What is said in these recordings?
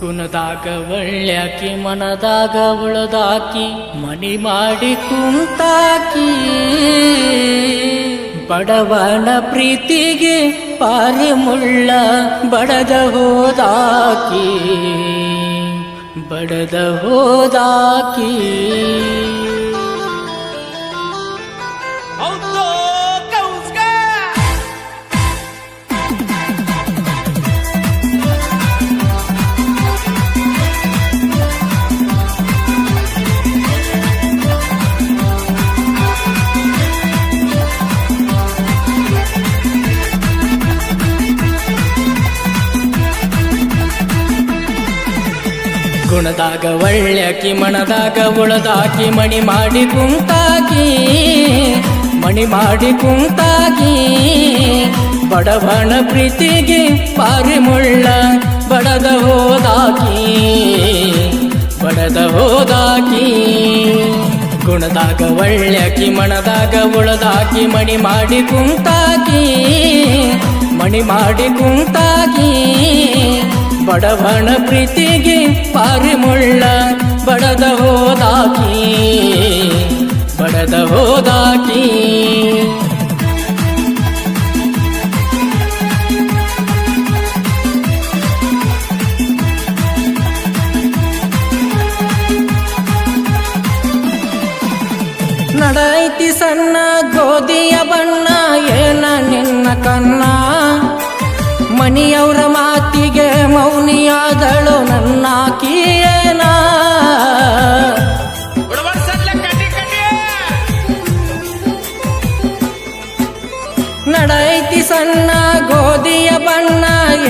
ಗುಣದಾಗ ಒಳ್ಳ್ಯಾಕಿ ಮನದಾಗ ಉಳದಾಕಿ ಮನಿ ಮಾಡಿ ಕುಂತಾಕಿ ಬಡವನ ಪ್ರೀತಿಗೆ ಪಾರಿ ಮುಳ್ಳ ಬಡದ ಹೋದಾಕಿ ಬಡದ ಹೋದಾಕಿ ಗುಣದಾಗ ಒಳ್ಳ್ಯಾಕಿ ಮನದಾಗ ಉಳದಾಕಿ ಮಣಿ ಮಾಡಿ ಕುಂತಾಕಿ ಮಣಿ ಮಾಡಿ ಕುಂತಾಕಿ ಬಡವನ ಪ್ರೀತಿಗೆ ಪಾರಿ ಮುಳ್ಳ ಬಡದ ಹೋದಾಕಿ ಬಡದ ಹೋದಾಕಿ ಗುಣದಾಗ ಒಳ್ಳ್ಯಾಕಿ ಮನದಾಗ ಉಳದಾಕಿ ಮಣಿ ಮಾಡಿ ಕುಂತಾಕಿ ಮಣಿ ಮಾಡಿ ಕುಂತಾಕಿ ಬಡವನ ಪ್ರೀತಿಗೆ ಪಾರಿ ಮುಳ್ಳ ಬಡದ ಹೋದಾಕಿ ಬಡದ ಹೋದಾಕಿ ನಡೈತಿ ಸಣ್ಣ ಗೋಧಿಯ ಬಣ್ಣ ಏನ ನಿನ್ನ ಕನ್ನ ಮನಿಯವರ ಮಾತಿಗೆ ಮೌನಿಯಾದಳು ನನ್ನಾಕಿಯೇನ ನಡೈತಿ ಸಣ್ಣ ಗೋಧಿಯ ಬಣ್ಣ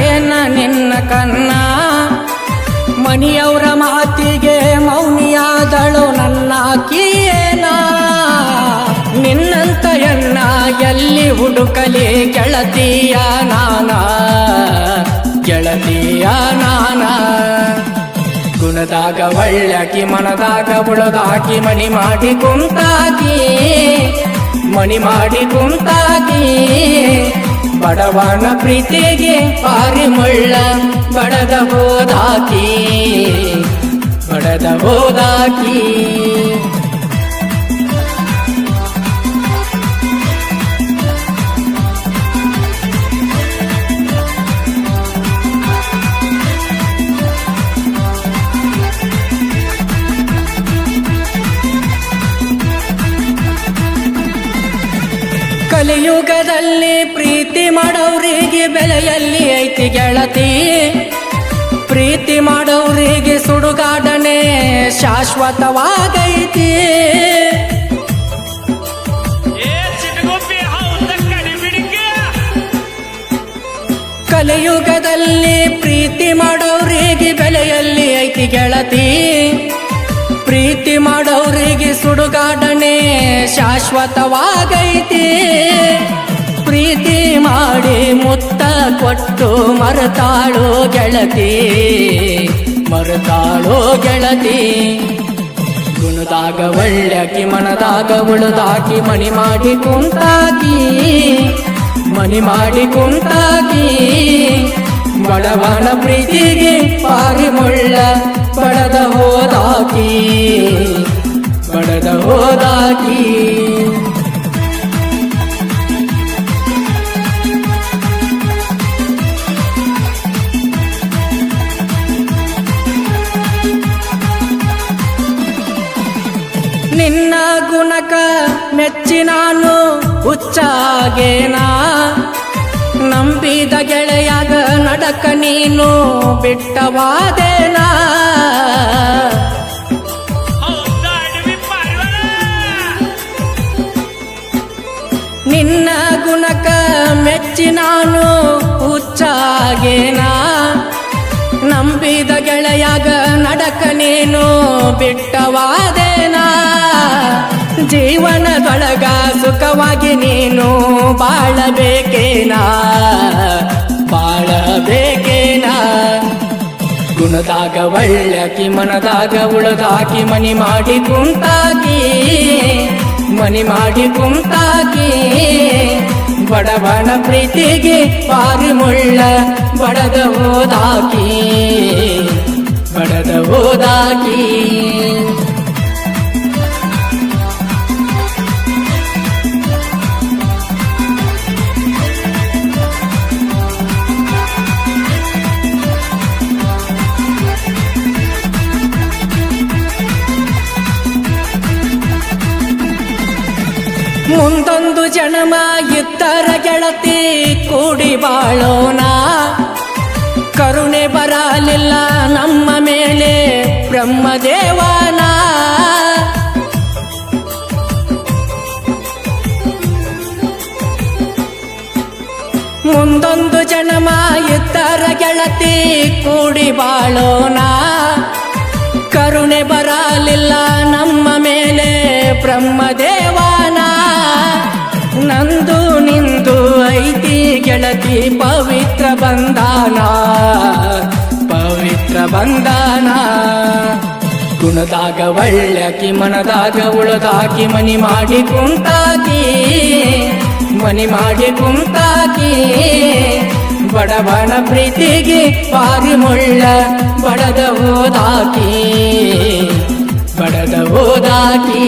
ಏನ ನಿನ್ನ ಕನ್ನ ಮನಿಯವರ ಮಾತಿಗೆ ಮೌನಿಯಾದಳು ನನ್ನಾಕಿಯೇನ ನಿನ್ನಂತ ಎನ್ನ ಎಲ್ಲಿ ಹುಡುಕಲಿ ಗೆಳತಿಯ ನಾನ ಗೆಳತಿಯ ನಾನ ಗುಣದಾಗ ಒಳ್ಳ್ಯಾಕಿ ಮನದಾಗ ಉಳದಾಕಿ ಮಣಿ ಮಾಡಿ ಕುಂತಾಕಿ ಮಣಿ ಮಾಡಿ ಕುಂತಾಕಿ ಬಡವನ ಪ್ರೀತಿಗೆ ಪಾರಿ ಮುಳ್ಳ ಬಡದ ಹೋದಾಕಿ ಬಡದ ಹೋದಾಕಿ ಕಲಿಯುಗದಲ್ಲಿ ಪ್ರೀತಿ ಮಾಡೋರಿಗೆ ಬೆಲೆಯಲ್ಲಿ ಐತಿ ಗೆಳತಿ ಪ್ರೀತಿ ಮಾಡೋರಿಗೆ ಸುಡುಗಾಡನೆ ಶಾಶ್ವತವಾಗೈತಿ ಕಲಿಯುಗದಲ್ಲಿ ಪ್ರೀತಿ ಮಾಡೋರಿಗೆ ಬೆಲೆಯಲ್ಲಿ ಐತಿ ಗೆಳತಿ ಪ್ರೀತಿ ಮಾಡೋರಿಗೆ ಸುಡುಗಾಡನೆ ಶಾಶ್ವತವಾಗೈತಿ ಪ್ರೀತಿ ಮಾಡಿ ಮುತ್ತ ಕೊಟ್ಟು ಮರೆತಾಳೋ ಗೆಳತಿ ಮರೆತಾಳೋ ಗೆಳತಿ ಗುಣದಾಗ ಒಳ್ಳ್ಯಾಕಿ ಮನದಾಗ ಉಳದಾಕಿ ಮಣಿ ಮಾಡಿ ಕುಂತಾಕಿ ಮಣಿ ಮಾಡಿ ಕುಂತಾಕಿ ಬಡವನ ಪ್ರೀತಿಗೆ ಪಾರಿ ಮುಳ್ಳ ಬಡದ ಹೋದಾಕಿ ಬಡದ ಹೋದಾಕಿ ನಿನ್ನ ಗುಣಕ ಮೆಚ್ಚಿ ನಾನು ಹುಚ್ಚಾಗೇನಾ ನಂಬಿದ ಗೆಳೆಯಾಗ ನಡಕ ನೀನು ಬಿಟ್ಟವಾದೇನಾ ನಿನ್ನ ಗುಣಕ ಮೆಚ್ಚಿ ನಾನು ಹುಚ್ಚಾಗೇನಾ ನಂಬಿದ ಗೆಳೆಯಾಗ ನಡಕ ನೀನು ಬಿಟ್ಟವಾದೇನಾ ಜೀವನದೊಳಗ ಸುಖವಾಗಿ ನೀನು ಬಾಳಬೇಕೇನಾ ಬಾಳಬೇಕೇನಾ ಗುಣದಾಗ ಒಳ್ಳ್ಯಾಕಿ ಮನದಾಗ ಉಳದಾಕಿ ಮನಿ ಮಾಡಿ ಕುಂತಾಕಿ ಮನಿ ಮಾಡಿ ಕುಂತಾಕಿ ಬಡವನ ಪ್ರೀತಿಗೆ ಪಾರಿ ಮುಳ್ಳ ಬಡದ ಹೋದಾಕಿ ಹೋದಾಕಿ. ಮುಂದೊಂದು ಜನ್ಮ ಇತ್ತರ ಗೆಳತಿ ಕೂಡಿ ಬಾಳೋಣ, ಕರುಣೆ ಬರಲಿಲ್ಲ ನಮ್ಮ ಮೇಲೆ ಬ್ರಹ್ಮದೇವನ. ಮುಂದೊಂದು ಜನ್ಮ ಇತ್ತರ ಗೆಳತಿ ಕೂಡಿ ಬಾಳೋಣ, ಕರುಣೆ ಬರಲಿಲ್ಲ ನಮ್ಮ ಮೇಲೆ ಬ್ರಹ್ಮದೇವನ. ನಂದು ನಿಂದು ಐತಿ ಗೆಳತಿ ಪವಿತ್ರ ಬಂಧನ, ಪವಿತ್ರ ಬಂಧನ. ಗುಣದಾಗ ಒಳ್ಳೆಕಿ ಮನದಾಗ ಉಳದಾಕಿ, ಮನಿ ಮಾಡಿ ಕುಂತಾಕಿ, ಮನಿ ಮಾಡಿ ಕುಂತಾಕಿ. ಬಡವನ ಪ್ರೀತಿಗೆ ಪಾರಿ ಮುಳ್ಳ ಬಡದ ಹೋದಾಕಿ, ಬಡದ ಹೋದಾಕಿ.